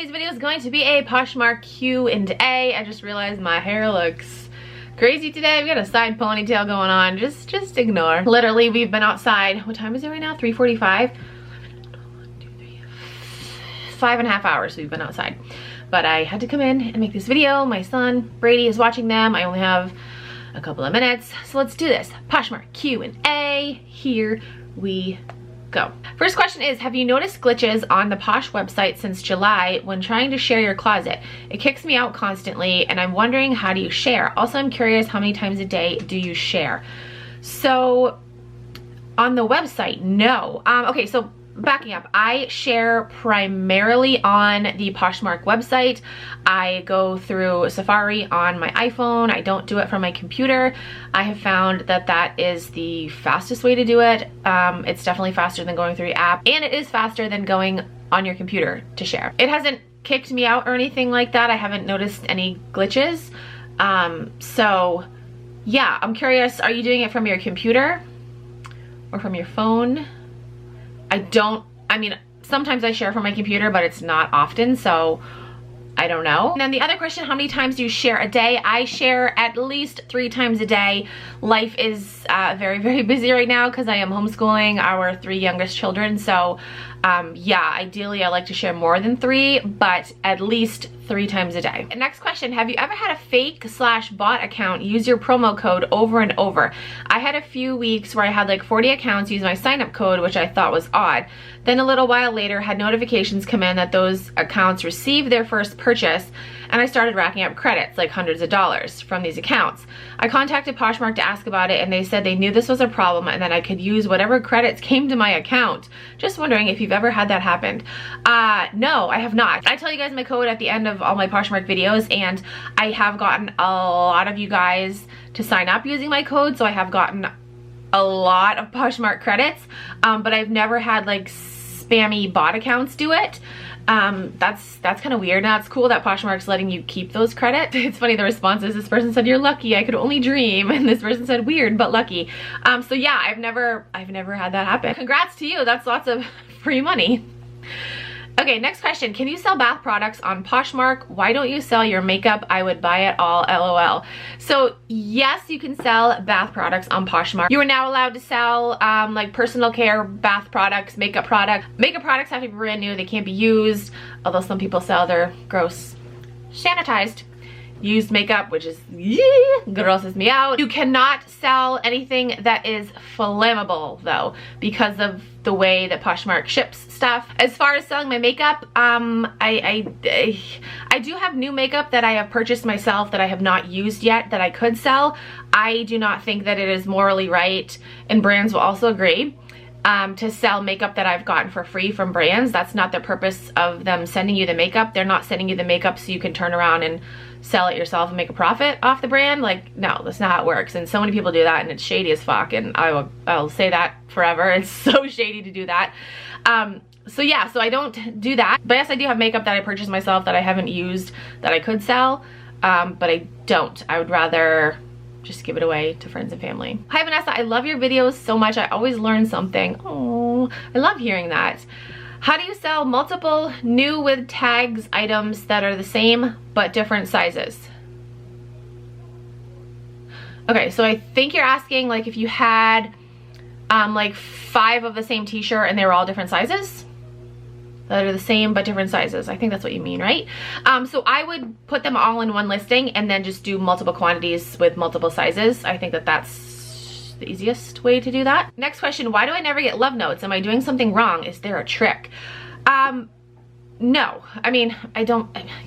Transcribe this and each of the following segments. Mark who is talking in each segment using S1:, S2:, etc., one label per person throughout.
S1: today's video is going to be a Poshmark Q&A. I just realized my hair looks crazy today. We got a side ponytail going on. Just ignore. Literally, we've been outside. What time is it right now? 3:45. 5.5 hours we've been outside. But I had to come in and make this video. My son, Brady, is watching them. I only have a couple of minutes. So let's do this. Poshmark Q&A. Here we go. First question is, have you noticed glitches on the Posh website since July when trying to share your closet? It kicks me out constantly and I'm wondering, how do you share? Also, I'm curious, how many times a day do you share? So on the website, no. Okay, so backing up, I share primarily on the Poshmark website. I go through Safari on my iPhone. I don't do it from my computer. I have found that that is the fastest way to do it. It's definitely faster than going through the app, and it is faster than going on your computer to share. It hasn't kicked me out or anything like that. I haven't noticed any glitches. So yeah, I'm curious, are you doing it from your computer or from your phone? I mean, sometimes I share from my computer, but it's not often, so I don't know. And then the other question, how many times do you share a day? I share at least 3 times a day. Life is very, very busy right now because I am homeschooling our 3 youngest children. So yeah, ideally I like to share more than 3, but at least 3 times a day. And next question, have you ever had a fake/bot account use your promo code over and over? I had a few weeks where I had like 40 accounts use my sign-up code, which I thought was odd. Then a little while later had notifications come in that those accounts received their first purchase, and I started racking up credits, like hundreds of dollars from these accounts. I contacted Poshmark to ask about it, and they said they knew this was a problem and that I could use whatever credits came to my account. Just wondering if you've ever had that happen. No, I have not. I tell you guys my code at the end of all my Poshmark videos, and I have gotten a lot of you guys to sign up using my code, so I have gotten a lot of Poshmark credits, but I've never had like spammy bot accounts do it. That's kind of weird. Now it's cool that Poshmark's letting you keep those credits. It's funny, the responses, this person said, "You're lucky, I could only dream," and this person said, "Weird but lucky." So yeah, I've never had that happen. Congrats to you, that's lots of free money. Okay, next question. Can you sell bath products on Poshmark? Why don't you sell your makeup? I would buy it all, LOL. So yes, you can sell bath products on Poshmark. You are now allowed to sell like personal care, bath products, makeup products. Makeup products have to be brand new. They can't be used, although some people sell their gross sanitized used makeup, which is grosses me out. You cannot sell anything that is flammable though, because of the way that Poshmark ships stuff. As far as selling my makeup, I do have new makeup that I have purchased myself that I have not used yet that I could sell. I do not think that it is morally right, and brands will also agree, to sell makeup that I've gotten for free from brands. That's not the purpose of them sending you the makeup. They're not sending you the makeup so you can turn around and sell it yourself and make a profit off the brand. Like, no, that's not how it works. And so many people do that, and it's shady as fuck, and I'll say that forever. It's so shady to do that. So yeah, so I don't do that. But yes, I do have makeup that I purchased myself that I haven't used that I could sell, but I don't. I would rather just give it away to friends and family. Hi Vanessa, I love your videos so much. I always learn something. Oh, I love hearing that. How do you sell multiple new with tags items that are the same but different sizes? Okay, so I think you're asking like if you had like 5 of the same t-shirt and they were all different sizes that are the same but different sizes. I think that's what you mean, right? So I would put them all in one listing and then just do multiple quantities with multiple sizes. I think that that's the easiest way to do that. Next question, why do I never get love notes? Am I doing something wrong? Is there a trick? No, I mean,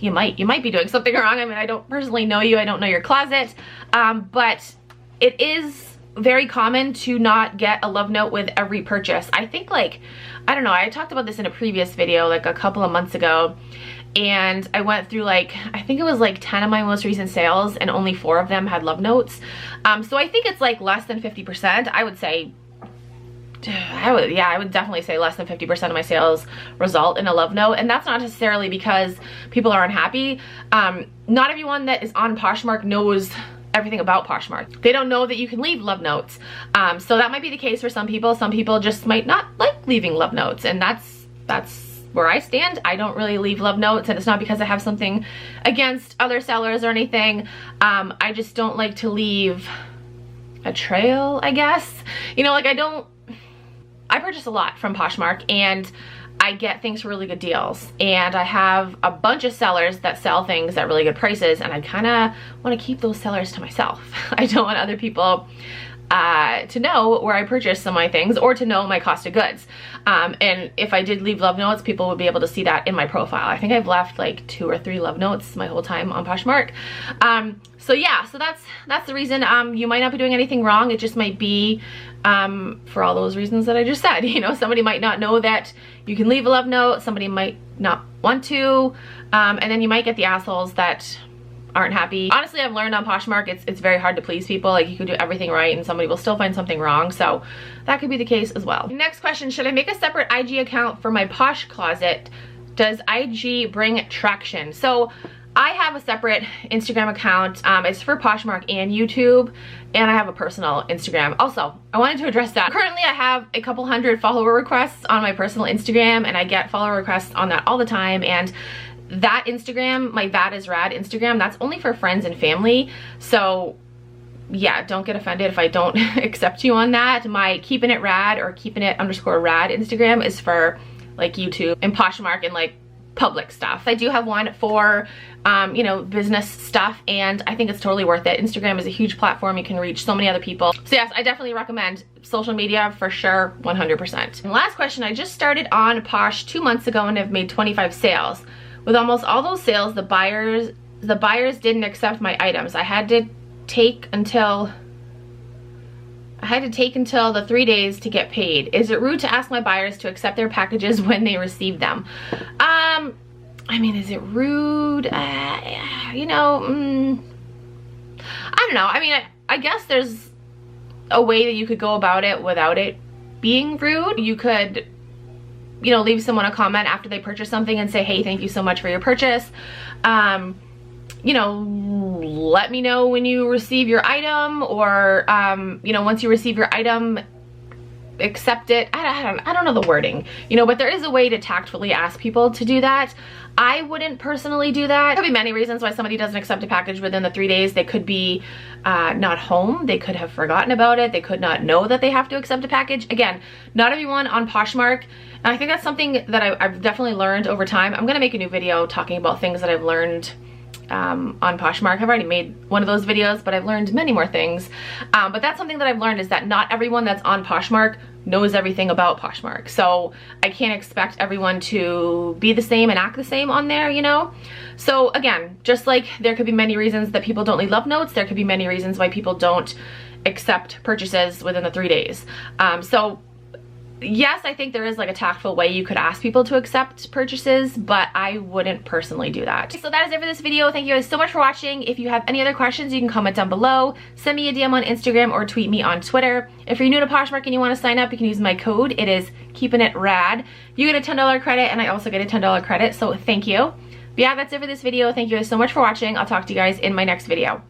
S1: you might be doing something wrong. I mean, I don't personally know you, I don't know your closet, but it is very common to not get a love note with every purchase. I think, like, I don't know, I talked about this in a previous video like a couple of months ago, and I went through like, I think it was like 10 of my most recent sales and only 4 of them had love notes. So I think it's like less than 50%. I would say, I would definitely say less than 50% of my sales result in a love note, and that's not necessarily because people are unhappy. Not everyone that is on Poshmark knows everything about Poshmark. They don't know that you can leave love notes. So that might be the case for some people. Some people just might not like leaving love notes, and that's where I stand. I don't really leave love notes, and it's not because I have something against other sellers or anything. I just don't like to leave a trail, I guess. You know, like I purchase a lot from Poshmark, and I get things for really good deals, and I have a bunch of sellers that sell things at really good prices, and I kind of want to keep those sellers to myself. I don't want other people to know where I purchase some of my things, or to know my cost of goods. And if I did leave love notes, people would be able to see that in my profile. I think I've left like 2 or 3 love notes my whole time on Poshmark. So yeah, so that's the reason. You might not be doing anything wrong. It just might be for all those reasons that I just said. You know, somebody might not know that you can leave a love note, somebody might not want to, and then you might get the assholes that aren't happy. Honestly, I've learned on Poshmark it's very hard to please people. Like, you can do everything right and somebody will still find something wrong, so that could be the case as well. Next question, should I make a separate IG account for my Posh closet? Does IG bring traction? So I have a separate Instagram account. It's for Poshmark and YouTube, and I have a personal Instagram. Also, I wanted to address that. Currently, I have a couple hundred follower requests on my personal Instagram, and I get follower requests on that all the time. And that Instagram, my That Is Rad Instagram, that's only for friends and family. So yeah, don't get offended if I don't accept you on that. My Keepin' It Rad or Keepin'_It_Rad Instagram is for like YouTube and Poshmark and like public stuff. I do have one for you know, business stuff, and I think it's totally worth it. Instagram is a huge platform. You can reach so many other people. So yes, I definitely recommend social media for sure, 100%. And last question, I just started on Posh 2 months ago and have made 25 sales. With almost all those sales, the buyers didn't accept my items. I had to take until the 3 days to get paid. Is it rude to ask my buyers to accept their packages when they receive them? I mean, is it rude? You know, I don't know. I mean, I guess there's a way that you could go about it without it being rude. You could, you know, leave someone a comment after they purchase something and say, hey, thank you so much for your purchase. You know, let me know when you receive your item, or, you know, once you receive your item, accept it. I don't know the wording, you know, but there is a way to tactfully ask people to do that. I wouldn't personally do that. There could be many reasons why somebody doesn't accept a package within the 3 days. They could be not home. They could have forgotten about it. They could not know that they have to accept a package. Again, not everyone on Poshmark. And I think that's something that I've definitely learned over time. I'm gonna make a new video talking about things that I've learned on Poshmark. I've already made one of those videos, but I've learned many more things. But that's something that I've learned, is that not everyone that's on Poshmark knows everything about Poshmark. So I can't expect everyone to be the same and act the same on there, you know? So again, just like there could be many reasons that people don't leave love notes, there could be many reasons why people don't accept purchases within the 3 days. So yes, I think there is like a tactful way you could ask people to accept purchases, but I wouldn't personally do that. So that is it for this video. Thank you guys so much for watching. If you have any other questions, you can comment down below, send me a DM on Instagram, or tweet me on Twitter. If you're new to Poshmark and you want to sign up, you can use my code. It is KeepinItRad. You get a $10 credit, and I also get a $10 credit, so thank you. But yeah, that's it for this video. Thank you guys so much for watching. I'll talk to you guys in my next video.